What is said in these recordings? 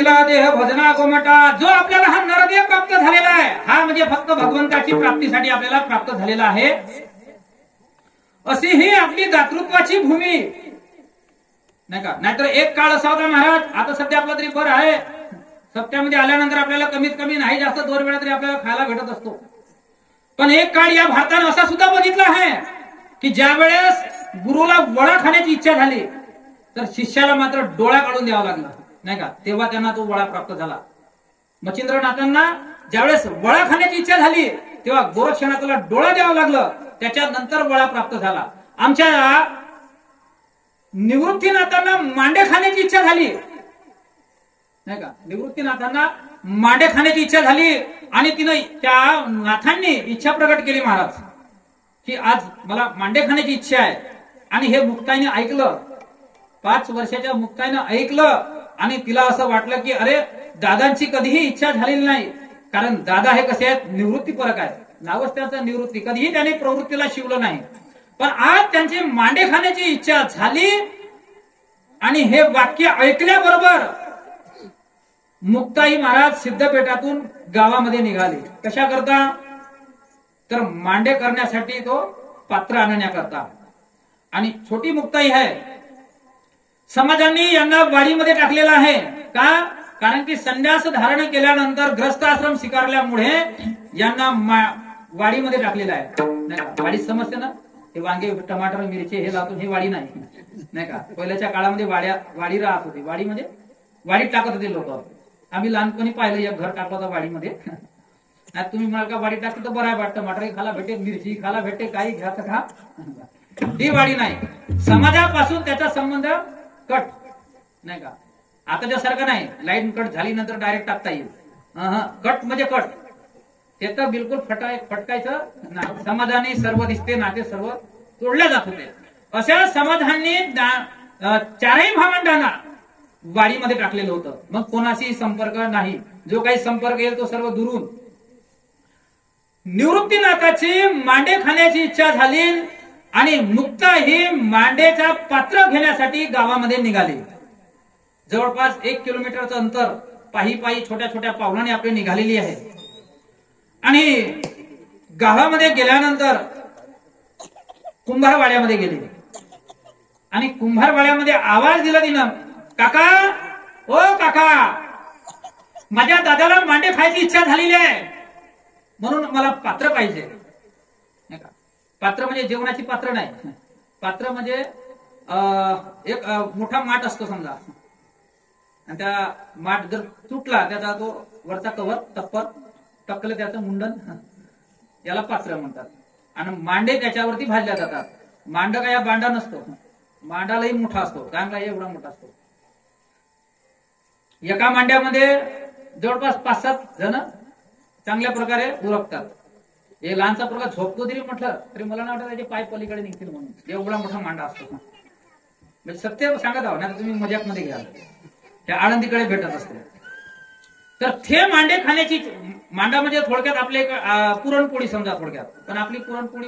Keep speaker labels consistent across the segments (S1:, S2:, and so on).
S1: दिला देह भजना गोमटा, जो आपल्याला हा नरदेह प्राप्त झालेला आहे हा म्हणजे फक्त भगवंताची प्राप्तीसाठी आपल्याला प्राप्त झालेला आहे। अशी ही आपली दातृत्वाची भूमी नाही का। नाहीतर एक काळ असा होता महाराज, आता सध्या आपला तरी बरं आहे, सप्त्यामध्ये आल्यानंतर आपल्याला कमीत कमी नाही जास्त 2 वेळा तरी आपल्याला खायला भेटत असतो। पण एक काळ या भारताने असा सुद्धा बघितला आहे की ज्या वेळेस गुरुला वडा खाण्याची इच्छा झाली तर शिष्याला मात्र डोळा काढून द्यावा लागला नाही का, तेव्हा त्यांना तो वडा प्राप्त झाला। मच्छिंद्रनाथांना ज्यावेळेस वडा खाण्याची इच्छा झाली तेव्हा गोरक्षनाथाला डोळा द्यावा लागलं, त्याच्यानंतर वडा प्राप्त झाला। आमच्या निवृत्तीनाथांना मांडे खाण्याची इच्छा झाली नाही का, निवृत्तीनाथांना मांडे खाण्याची इच्छा झाली आणि तिने त्या नाथांनी इच्छा प्रकट केली महाराज की आज मला मांडे खाण्याची इच्छा आहे। आणि हे मुक्ताईने ऐकलं, 5 वर्षाच्या मुक्ताईने ऐकलं आणि तिला असं वाटलं की अरे दादांची कधीही इच्छा झालेली नाही, कारण दादा हे कसे आहेत निवृत्तीपरक आहेत, नावच त्यांचं निवृत्ती, कधीही त्यांनी प्रवृत्तीला शिवलं नाही। पण आज त्यांची मांडे खाण्याची इच्छा झाली आणि हे वाक्य ऐकल्याबरोबर मुक्ताई महाराज सिद्धपेठातून गावामध्ये निघाले। कशा करता, तर मांडे करण्यासाठी तो पात्र आणण्याकरता। आणि छोटी मुक्ताई आहे, समाजाने यांना वाडीमध्ये टाकलेला आहे का, कारण की संन्यास धारण केल्यानंतर ग्रस्त आश्रम स्वीकारल्यामुळे यांना वाडीमध्ये टाकलेला आहे नाही का। वाडी समजते ना, हे वांगे टमाटर मिरची हे लावतो, हे वाडी नाही का। पहिल्याच्या काळामध्ये वाडी राहत होती, वाडी म्हणजे वाडीत टाकत होते लोक। आम्ही लहानपणी पाहिलं एक घर टाकलं होतं वाडीमध्ये। तुम्ही म्हणाल का वाडी टाकली तर बरं आहे, टमाटर खाला भेटे, मिरची खाला भेटे, काही घ्यायचं खा, ही वाडी नाही। समाजापासून त्याचा संबंध कट नाही का, आताच्या सारखं नाही लाईन कट झाली नंतर डायरेक्ट टाकता येईल, कट म्हणजे कट, ते तर बिलकुल फटकायचं नाही। समाजाने सर्व दिसते नाते सर्व तोडल्या जात होते। अशा समाजांनी 4ही भावंडांना वाडीमध्ये टाकलेलं होतं। मग कोणाशी संपर्क नाही, जो काही संपर्क येईल तो सर्व दुरून। निवृत्तीनाथाची मांडे खाण्याची इच्छा झाली आणि मुक्ता ही मांडेचा पात्र घेण्यासाठी गावामध्ये निघाली। जवळपास 1 किलोमीटरचं अंतर पायी पायी छोट्या छोट्या पावलाने आपली निघालेली आहे। आणि गावामध्ये गेल्यानंतर कुंभारवाड्यामध्ये गेली आणि कुंभारवाड्यामध्ये आवाज दिला तिनं, काका ओ काका, माझ्या दादाला मांडे खायची इच्छा झालेली आहे म्हणून मला पात्र पाहिजे नाही का। पात्र म्हणजे जेवणाची पात्र नाही, पात्र म्हणजे एक मोठा माठ असतो समजा, आणि त्या माठ जर तुटला त्याचा तो वरचा कवर टप्पर टक्कले त्याचं मुंडन, याला पात्र म्हणतात। आणि मांडे त्याच्यावरती भाजल्या जातात। मांड काय बांडा नसतो, मांडालाही मोठा असतो, गांगा एवढा मोठा असतो। एका मांड्यामध्ये जवळपास 5-7 जण चांगल्या प्रकारे उरकतात। हे लहानचा प्रकार झोपतो तरी म्हटलं तरी मला नाही वाटत त्याचे पाय पलीकडे निघतील म्हणून, एवढा मोठा मांडा असतो। म्हणजे सत्य सांगत आहो ना, तुम्ही मजाक मध्ये घ्याल, त्या आळंदीकडे भेटत असते। तर ते मांडे खाण्याची, मांडा म्हणजे थोडक्यात आपले पुरणपोळी समजा थोडक्यात, पण आपली पुरणपोळी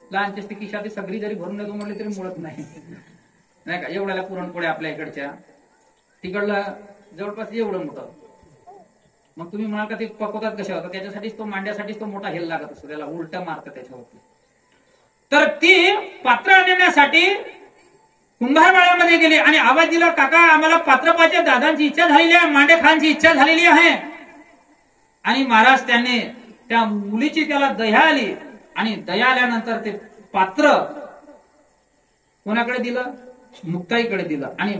S1: लहानची असते, खिशात सगळी जरी भरून येतो म्हटले तरी मुळत नाही का। एवढ्याला पुरणपोळी आपल्या इकडच्या, तिकडला जवळपास एवढं मोठं। मग तुम्ही म्हणाल का ते पकवतात कशा होतात, त्याच्यासाठीच तो मांड्यासाठीच तो मोठा हेल लागत असतो, त्याला उलटा मारतात त्याच्यावरती। तर ती पात्र आणण्यासाठी कुंभारवाड्यामध्ये गेली आणि आवाज दिला, काका आम्हाला पात्र पाहिजे, दादांची इच्छा झालेली आहे, मांडे खाण्याची इच्छा झालेली आहे। आणि महाराज त्यांनी त्या मुलीची त्याला दया आली आणि दया आल्यानंतर ते पात्र कोणाकडे दिलं, मुक्ताईकडे दिलं। आणि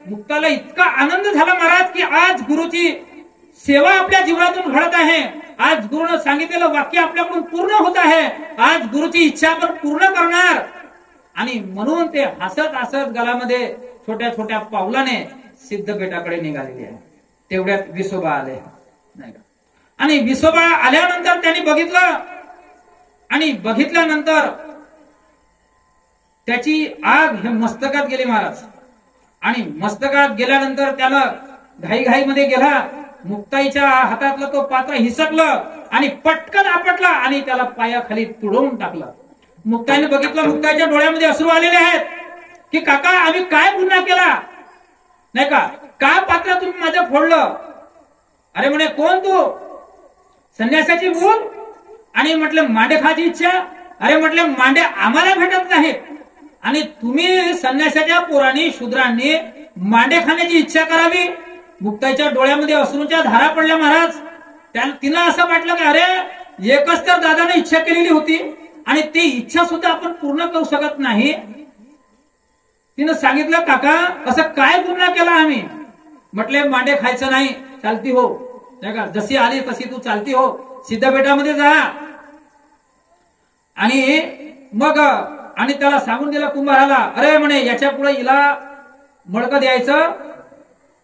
S1: मुक्ताला इतका आनंद झाला महाराज की आज गुरुची सेवा आपल्या जीवनातून घडत आहे, आज गुरुनं सांगितलेलं वाक्य आपल्याकडून पूर्ण होत आहे, आज गुरुची इच्छा आपण पूर्ण करणार। आणि म्हणून ते हसत हसत गलामध्ये छोट्या छोट्या पावलाने सिद्धपेठाकडे निघालेली आहे। तेवढ्यात विसोबा आले नाही का। आणि विसोबा आल्यानंतर त्यांनी बघितलं आणि बघितल्यानंतर त्याची आग हे मस्तकात गेली महाराज। आणि मस्तकात गेल्यानंतर त्याला घाईघाईमध्ये गेला, मुक्ताईच्या हातातलं तो पात्र हिसकलं आणि पटकन आपटला आणि त्याला पायाखाली तुडवून टाकलं। मुक्ताईने बघितलं, मुक्ताईच्या डोळ्यामध्ये अश्रू आलेले आहेत की काका आम्ही काय गुन्हा केला नाही का, का पात्र तुम्ही माझं फोडलं? अरे म्हणे कोण तू? संन्यासाची मूल? आणि म्हटलं मांडे खायची इच्छा? अरे म्हटलं मांडे आम्हाला भेटत नाहीत आणि तुम्ही संन्यासाच्या पोरांनी शूद्रांनी मांडे खाण्याची इच्छा करावी? मुक्ताईच्या डोळ्यामध्ये अश्रूंच्या धारा पडल्या महाराज. तिला असं वाटलं की अरे एकच तर दादाने इच्छा केलेली होती आणि ती इच्छा सुद्धा आपण पूर्ण करू शकत नाही. तिनं सांगितलं काका असं काय गुन्हा केला आम्ही? म्हटले मांडे खायचं नाही, चालती हो, नाही का, जशी आली तशी तू चालती हो, सिद्धपेठामध्ये जा. आणि मग आणि त्याला सांगून दिलं कुंभाराला, अरे म्हणे याच्या पुढे हिला मडकं द्यायचं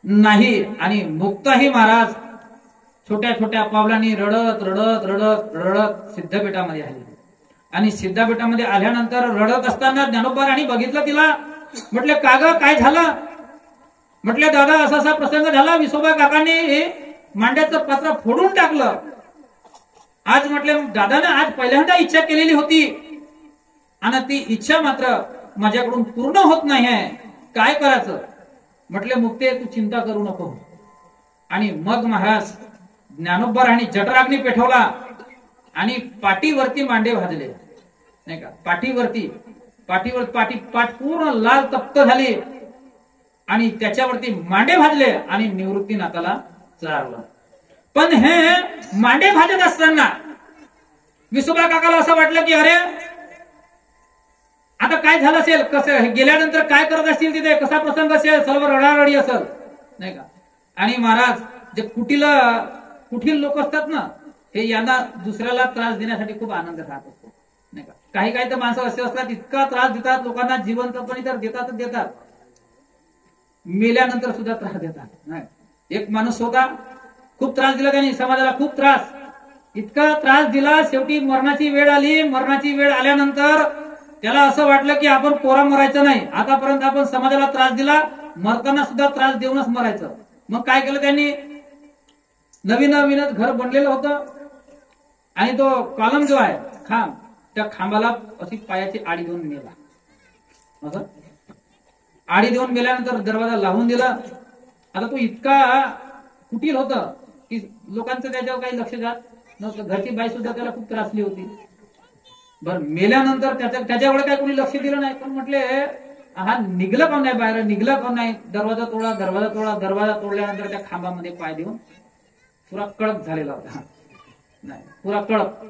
S1: नाही. आणि मुक्ताही महाराज छोट्या छोट्या पावलांनी रडत रडत रडत रडत सिद्धपेठामध्ये आले. आणि सिद्धपेठामध्ये आल्यानंतर रडत असताना ज्ञानोबारांनी बघितलं तिला. म्हटले का ग काय झालं? म्हटले दादा असा असा प्रसंग झाला, विसोबा काकांनी मांड्याचं पात्र फोडून टाकलं. आज म्हटले दादाने आज पहिल्यांदा इच्छा केलेली होती आणि ती इच्छा मात्र माझ्याकडून पूर्ण होत नाही आहे, काय करायचं? म्हटले मुक्ते तू चिंता करू नको. आणि मग महाराज ज्ञानोबारांनी जठराग्नी पेटवला आणि पाठीवरती मांडे भाजले, नाही का, पाठीवर पाठ पूर्ण लाल तप्त झाली आणि त्याच्यावरती मांडे भाजले आणि निवृत्तीनाथाला चारलं. पण हे मांडे भाजत असताना विसोबा काकाला असं वाटलं की अरे आता काय झालं असेल, कसं गेल्यानंतर काय करत असतील तिथे, कसा प्रसंग असेल, सर्व रडारडी असेल, नाही का. आणि महाराज जे कुठील लोक असतात ना, हे यांना दुसऱ्याला त्रास देण्यासाठी खूप आनंद राहत असतो, नाही का. काही काही तर माणसं असे असतात इतका त्रास देतात लोकांना, जिवंतपणी तर देतातच देतात, मेल्यानंतर सुद्धा त्रास देतात. नाही, एक माणूस होता खूप त्रास दिला त्यांनी समाजाला, खूप त्रास, इतका त्रास दिला, शेवटी मरणाची वेळ आली. मरणाची वेळ आल्यानंतर त्याला असं वाटलं की आपण पोरा मरायचं नाही, आतापर्यंत आपण समाजाला त्रास दिला, मरताना सुद्धा त्रास देऊनच मरायचं. मग काय केलं त्यांनी, नवीनच घर बनलेलं होतं आणि तो कॉलम जो आहे खांब, त्या खांबाला अशी पायाची आडी देऊन मेला. असं आडी देऊन मेल्यानंतर दरवाजा लावून दिला. आता तो इतका कुटील होता की लोकांचं त्याच्यावर काही लक्ष जात नव्हतं, घरची बाई सुद्धा त्याला खूप त्रासली होती. बर मेल्यानंतर त्याच्याकडे काय कोणी लक्ष दिलं नाही. पण म्हटले हा निघलं का नाही बाहेर, निघलं का नाही, दरवाजा तोडा, दरवाजा तोडल्यानंतर त्या खांबामध्ये पाय देऊन पुरा कडक झालेला होता, नाही पुरा कडक.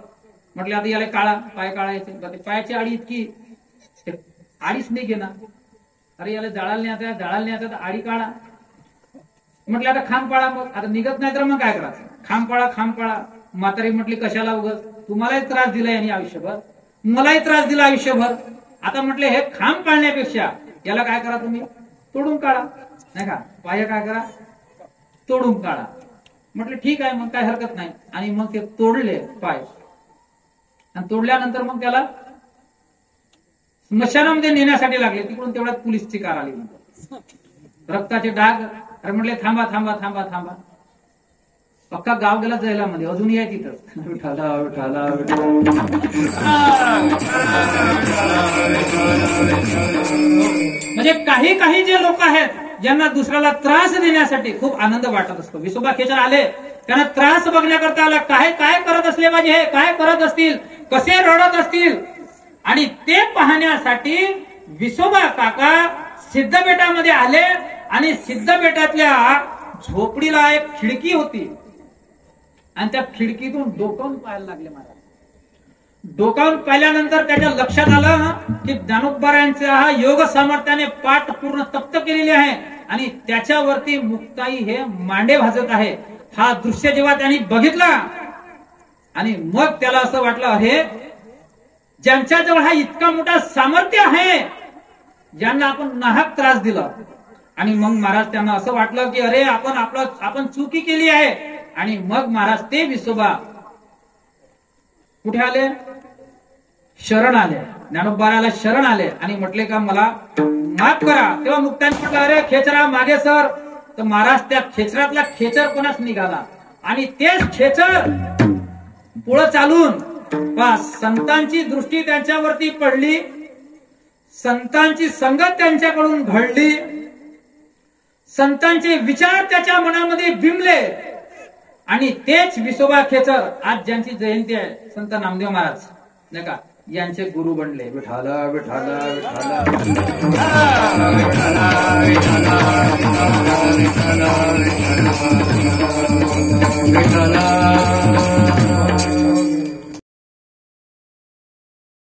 S1: म्हटले आता याला काळा, पाय काढायचे, पायाची आडी इतकी, आडीच नाही घेणार. अरे याला जाळाला न्यायचं तर आडी काढा. म्हटलं आता खांब पाळा. मग आता निघत नाही तर मग काय करायचं, खांब पाळा. म्हातारी म्हटली कशाला उगाच, तुम्हालाही त्रास दिला यांनी आयुष्यभर, मलाही त्रास दिला आयुष्यभर. आता म्हटले हे खांब पाळण्यापेक्षा याला काय करा तुम्ही, तोडून काढा, नाही का, पाय काय करा, तोडून काढा. म्हटलं ठीक आहे, मग काय हरकत नाही. आणि मग ते तोडले पाय, आणि तोडल्यानंतर मग त्याला स्मशानामध्ये नेण्यासाठी लागले. तिकडून तेवढ्यात पोलीसची कार आली, रक्ताचे डाग. अरे म्हटले थांबा, पक्का गाव गेला जायला मध्ये, अजूनही आहे तिथं. विठाला म्हणजे काही जे लोक आहेत ज्यांना दुसऱ्याला त्रास देण्यासाठी खूप आनंद वाटत असतो. विसोबा खेचर आले, त्यांना त्रास बघण्याकरता आला, काय करत असले माझे, हे काय करत असतील, कसे रडत असतील, आणि ते पाहण्यासाठी विसोबा काका सिद्धपेठामध्ये आले. आणि सिद्धपेठातल्या झोपडीला एक खिडकी होती आणि त्या खिडकीतून डोकावून पाहायला लागले महाराज. डोकावून पाहिल्यानंतर त्याच्या लक्षात आलं की ज्ञानोबारायांचा हा योग सामर्थ्याने पाठ पूर्ण तप्त केलेली आहे आणि त्याच्यावरती मुक्ताई हे मांडे भाजत आहे. हा दृश्य जेव्हा त्यांनी बघितला आणि मग त्याला असं वाटलं, अरे ज्यांच्याजवळ हा इतका मोठा सामर्थ्य आहे, ज्यांना आपण नाहक त्रास दिला. आणि मग महाराज त्यांना असं वाटलं की अरे आपण चुकी केली आहे. आणि मग महाराज ते विसोबा कुठे आले, शरण आले, ज्ञानोबाराला शरण आले आणि म्हटले का मला माफ करा. तेव्हा मुक्ताने म्हटलं अरे खेचरा मागे सर. तर महाराज त्या खेचरातला खेचर कोणाच निघाला आणि तेच खेचर पुढे चालून संतांची दृष्टी त्यांच्यावरती पडली, संतांची संगत त्यांच्याकडून घडली, संतांचे विचार त्याच्या मनामध्ये बिंबले आणि तेच विसोबा खेचर आज ज्यांची जयंती आहे संत नामदेव महाराज नाही का यांचे गुरु बनले. विठाल विठाल विठाल